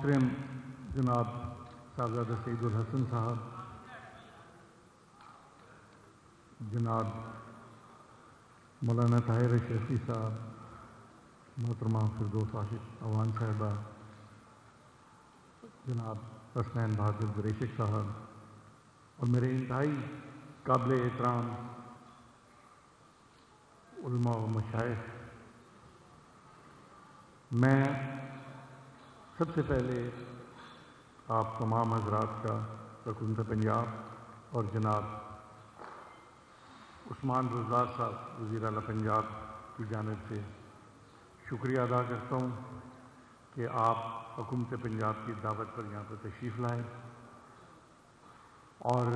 محترم جناب صاحبزادہ سعید الحسن صاحب، جناب مولانا طاہر اشرفی صاحب، محترمہ فردوس عاشق اوان صاحبہ، جناب حسنین بہادر دریشک صاحب، اور میرے انتہائی قابل احترام علماء و مشائخ، میں سب سے پہلے آپ تمام حضرات کا حکومت پنجاب اور جناب عثمان بزدار صاحب وزیر اعلیٰ پنجاب کی جانب سے شکریہ ادا کرتا ہوں کہ آپ حکومت پنجاب کی دعوت پر یہاں پر تشریف لائیں اور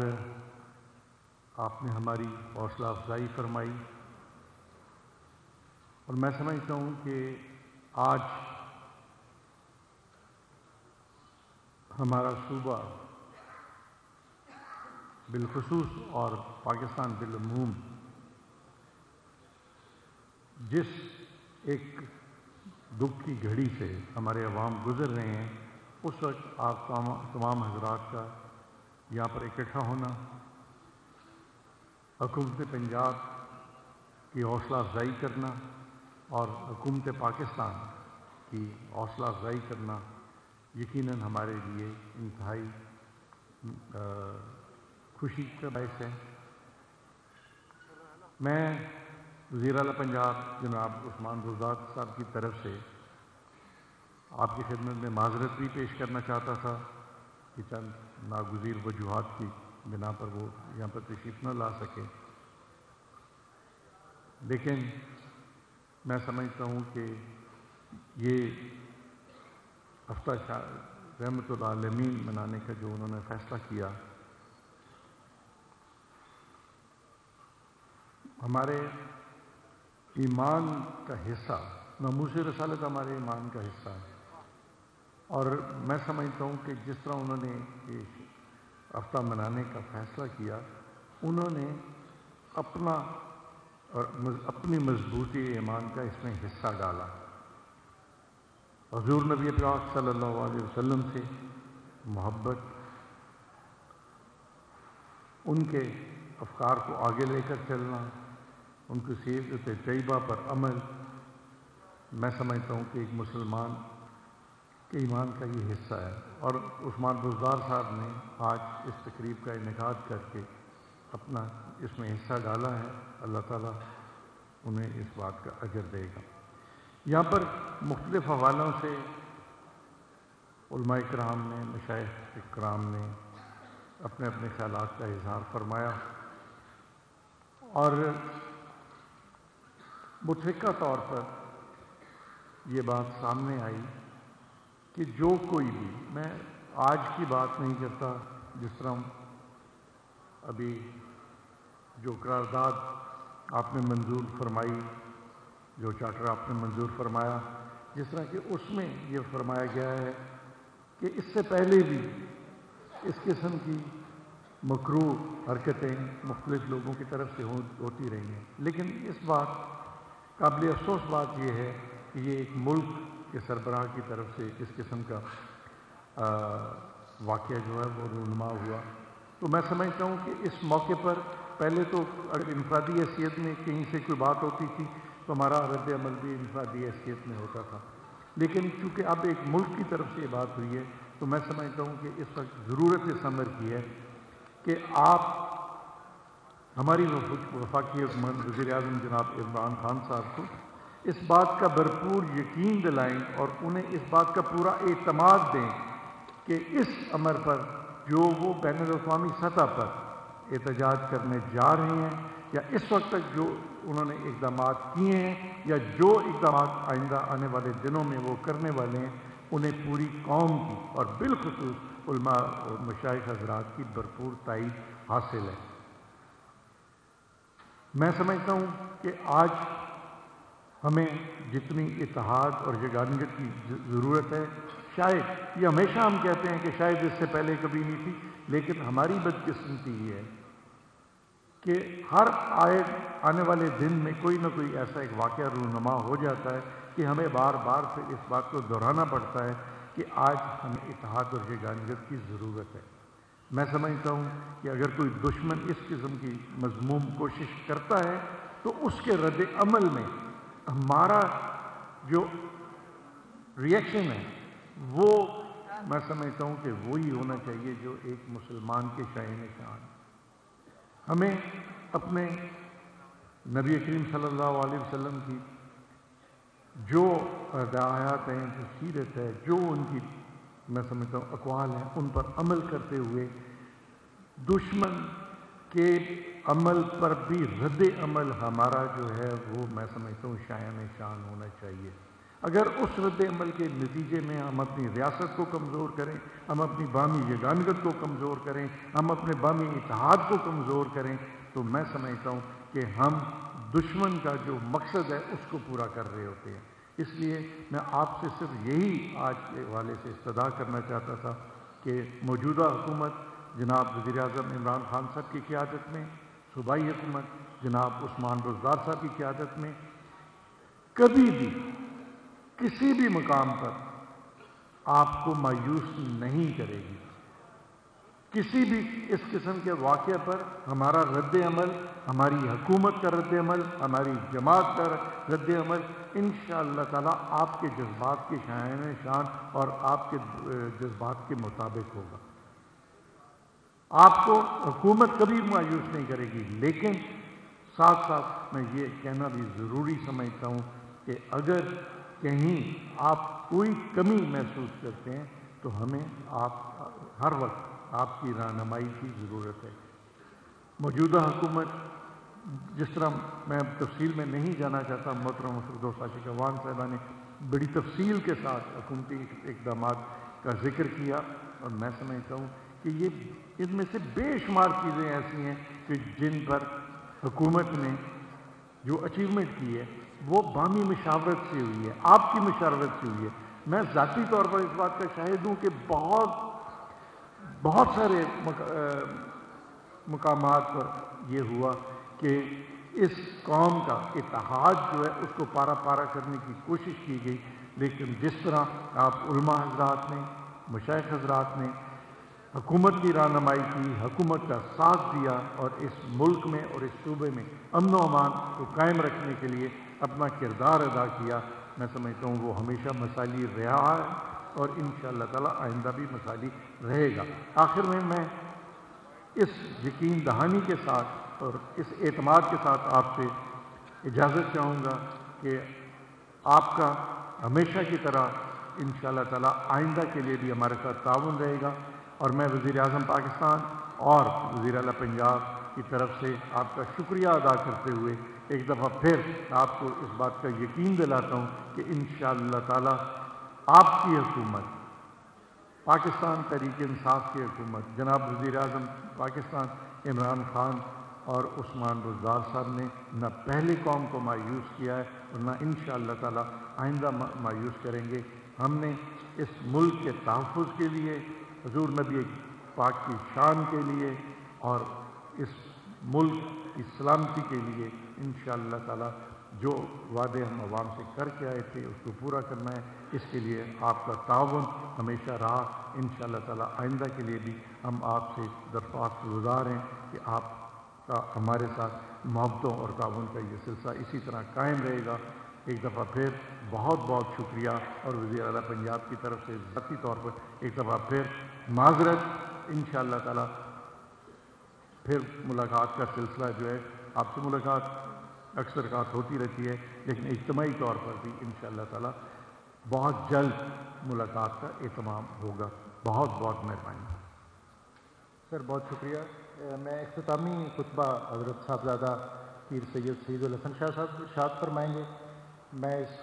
آپ نے ہماری حوصلہ افزائی فرمائی، اور میں سمجھتا ہوں کہ آج ہمارا صوبہ بالخصوص اور پاکستان بالعموم جس ایک دکھ کی گھڑی سے ہمارے عوام گزر رہے ہیں، اس وقت آپ تمام حضرات کا یہاں پر اکٹھا ہونا، حکومت پنجاب کی حوصلہ افزائی کرنا اور حکومت پاکستان کی حوصلہ افزائی کرنا یقیناً ہمارے لیے انتہائی خوشی کا باعث ہے۔ میں وزیر اعلیٰ پنجاب جناب عثمان بزدار صاحب کی طرف سے آپ کی خدمت میں معذرت بھی پیش کرنا چاہتا تھا کہ چند ناگزیر وجوہات کی بنا پر وہ یہاں پر تشریف نہ لا سکے، لیکن میں سمجھتا ہوں کہ یہ ہفتہ رحمت العالمین منانے کا جو انہوں نے فیصلہ کیا، ہمارے ایمان کا حصہ، ناموس رسالت ہمارے ایمان کا حصہ ہے، اور میں سمجھتا ہوں کہ جس طرح انہوں نے یہ ہفتہ منانے کا فیصلہ کیا، انہوں نے اپنی مضبوطی ایمان کا اس میں حصہ ڈالا۔ حضور نبی پاک صلی اللہ علیہ وسلم سے محبت، ان کے افکار کو آگے لے کر چلنا، ان کی سیرت طیبہ پر عمل، میں سمجھتا ہوں کہ ایک مسلمان کے ایمان کا یہ حصہ ہے، اور عثمان بزدار صاحب نے آج اس تقریب کا انعقاد کر کے اپنا اس میں حصہ ڈالا ہے۔ اللہ تعالیٰ انہیں اس بات کا اجر دے گا۔ یہاں پر مختلف حوالوں سے علماء کرام نے، مشائخ کرام نے اپنے اپنے خیالات کا اظہار فرمایا، اور متفقہ طور پر یہ بات سامنے آئی کہ جو کوئی بھی، میں آج کی بات نہیں کرتا، جس طرح ابھی جو قرارداد آپ نے منظور فرمائی، جو چارٹر آپ نے منظور فرمایا، جس طرح کہ اس میں یہ فرمایا گیا ہے کہ اس سے پہلے بھی اس قسم کی مکروہ حرکتیں مختلف لوگوں کی طرف سے ہوتی رہی ہیں، لیکن اس بات قابل افسوس بات یہ ہے کہ یہ ایک ملک کے سربراہ کی طرف سے اس قسم کا واقعہ جو ہے وہ رونما ہوا۔ تو میں سمجھتا ہوں کہ اس موقع پر پہلے تو اگر انفرادی حیثیت میں کہیں سے کوئی بات ہوتی تھی تو ہمارا رد عمل بھی انفرادی حیثیت میں ہوتا تھا، لیکن چونکہ اب ایک ملک کی طرف سے یہ بات ہوئی ہے تو میں سمجھتا ہوں کہ اس وقت ضرورت اس امر کی ہے کہ آپ ہماری وفاقی حکومت وزیر اعظم جناب عمران خان صاحب کو اس بات کا بھرپور یقین دلائیں اور انہیں اس بات کا پورا اعتماد دیں کہ اس امر پر جو وہ بین الاقوامی سطح پر احتجاج کرنے جا رہے ہیں، یا اس وقت تک جو انہوں نے اقدامات کیے ہیں، یا جو اقدامات آئندہ آنے والے دنوں میں وہ کرنے والے ہیں، انہیں پوری قوم کی اور بالخصوص علماء اور مشائخ حضرات کی بھرپور تائید حاصل ہے۔ میں سمجھتا ہوں کہ آج ہمیں جتنی اتحاد اور یگانگت کی ضرورت ہے، شاید یہ ہمیشہ ہم کہتے ہیں کہ شاید اس سے پہلے کبھی نہیں تھی، لیکن ہماری بدقسمتی یہ ہے کہ ہر آنے والے دن میں کوئی نہ کوئی ایسا ایک واقعہ رونما ہو جاتا ہے کہ ہمیں بار بار پھر اس بات کو دہرانا پڑتا ہے کہ آج ہمیں اتحاد اور یگانگت کی ضرورت ہے۔ میں سمجھتا ہوں کہ اگر کوئی دشمن اس قسم کی مذموم کوشش کرتا ہے تو اس کے رد عمل میں ہمارا جو ریئیکشن ہے وہ میں سمجھتا ہوں کہ وہی ہونا چاہیے جو ایک مسلمان کے شائن شان۔ ہمیں اپنے نبی کریم صلی اللہ علیہ وسلم کی جو ہدایات ہیں، جو سیرت ہے، جو ان کی میں سمجھتا ہوں اقوال ہیں، ان پر عمل کرتے ہوئے دشمن کے عمل پر بھی رد عمل ہمارا جو ہے وہ میں سمجھتا ہوں شائن شان ہونا چاہیے۔ اگر اس رد عمل کے نتیجے میں ہم اپنی ریاست کو کمزور کریں، ہم اپنی باہمی یگانگت کو کمزور کریں، ہم اپنے باہمی اتحاد کو کمزور کریں، تو میں سمجھتا ہوں کہ ہم دشمن کا جو مقصد ہے اس کو پورا کر رہے ہوتے ہیں۔ اس لیے میں آپ سے صرف یہی آج کے حوالے سے استدعا کرنا چاہتا تھا کہ موجودہ حکومت جناب وزیر اعظم عمران خان صاحب کی قیادت میں، صوبائی حکومت جناب عثمان بزدار صاحب کی قیادت میں کبھی بھی کسی بھی مقام پر آپ کو مایوس نہیں کرے گی۔ کسی بھی اس قسم کے واقعے پر ہمارا رد عمل، ہماری حکومت کا رد عمل، ہماری جماعت کا رد عمل انشاءاللہ تعالیٰ آپ کے جذبات کے شائن شان اور آپ کے جذبات کے مطابق ہوگا۔ آپ کو حکومت کبھی مایوس نہیں کرے گی، لیکن ساتھ ساتھ میں یہ کہنا بھی ضروری سمجھتا ہوں کہ اگر کہیں آپ کوئی کمی محسوس کرتے ہیں تو ہمیں ہر وقت آپ کی رہنمائی کی ضرورت ہے۔ موجودہ حکومت جس طرح میں تفصیل میں نہیں جانا چاہتا، محترم فردوس عاشق اعوان صاحبہ نے بڑی تفصیل کے ساتھ حکومتی اقدامات کا ذکر کیا، اور میں سمجھتا ہوں کہ یہ ان میں سے بے شمار چیزیں ایسی ہیں کہ جن پر حکومت نے جو اچیومنٹ کی ہے وہ باہمی مشاورت سے ہوئی ہے، آپ کی مشاورت سے ہوئی ہے۔ میں ذاتی طور پر اس بات کا شاہد ہوں کہ بہت سارے مقامات پر یہ ہوا کہ اس قوم کا اتحاد جو ہے اس کو پارا پارا کرنے کی کوشش کی گئی، لیکن جس طرح آپ علماء حضرات نے، مشائخ حضرات نے حکومت کی رہنمائی کی، حکومت کا ساتھ دیا اور اس ملک میں اور اس صوبے میں امن و امان کو قائم رکھنے کے لیے اپنا کردار ادا کیا، میں سمجھتا ہوں وہ ہمیشہ مثالی رہا ہے اور انشاءاللہ تعالی آئندہ بھی مثالی رہے گا۔ آخر میں اس یقین دہانی کے ساتھ اور اس اعتماد کے ساتھ آپ سے اجازت چاہوں گا کہ آپ کا ہمیشہ کی طرح انشاءاللہ تعالی آئندہ کے لیے بھی ہمارے ساتھ تعاون رہے گا، اور میں وزیر اعظم پاکستان اور وزیر اعلیٰ پنجاب کی طرف سے آپ کا شکریہ ادا کرتے ہوئے ایک دفعہ پھر آپ کو اس بات کا یقین دلاتا ہوں کہ انشاءاللہ تعالی آپ کی حکومت، پاکستان تحریک انصاف کی حکومت، جناب وزیر اعظم پاکستان عمران خان اور عثمان بزدار صاحب نے نہ پہلے قوم کو مایوس کیا ہے اور نہ انشاءاللہ تعالی آئندہ مایوس کریں گے۔ ہم نے اس ملک کے تحفظ کے لیے، حضور نبی پاک کی شان کے لیے اور اس ملک کی سلامتی کے لیے انشاءاللہ تعالی جو وعدے ہم عوام سے کر کے آئے تھے اس کو پورا کرنا ہے۔ اس کے لیے آپ کا تعاون ہمیشہ رہا، انشاءاللہ تعالی آئندہ کے لیے بھی ہم آپ سے درخواست گزار ہیں کہ آپ کا ہمارے ساتھ محبتوں اور تعاون کا یہ سلسلہ اسی طرح قائم رہے گا۔ ایک دفعہ پھر بہت بہت شکریہ، اور وزیر اعلیٰ پنجاب کی طرف سے ذاتی طور پر ایک دفعہ پھر معذرت۔ انشاءاللہ تعالی پھر ملاقات کا سلسلہ جو ہے، آپ سے ملاقات اکثر ہوتی رہتی ہے، لیکن اجتماعی طور پر بھی انشاءاللہ تعالی بہت جلد ملاقات کا اہتمام ہوگا۔ بہت بہت مہربانی سر، بہت شکریہ۔ میں اختتامی خطبہ حضرت صاحبزادہ پیر سید سعید الحسن شاہ صاحب ارشاد فرمائیں گے۔ میں اس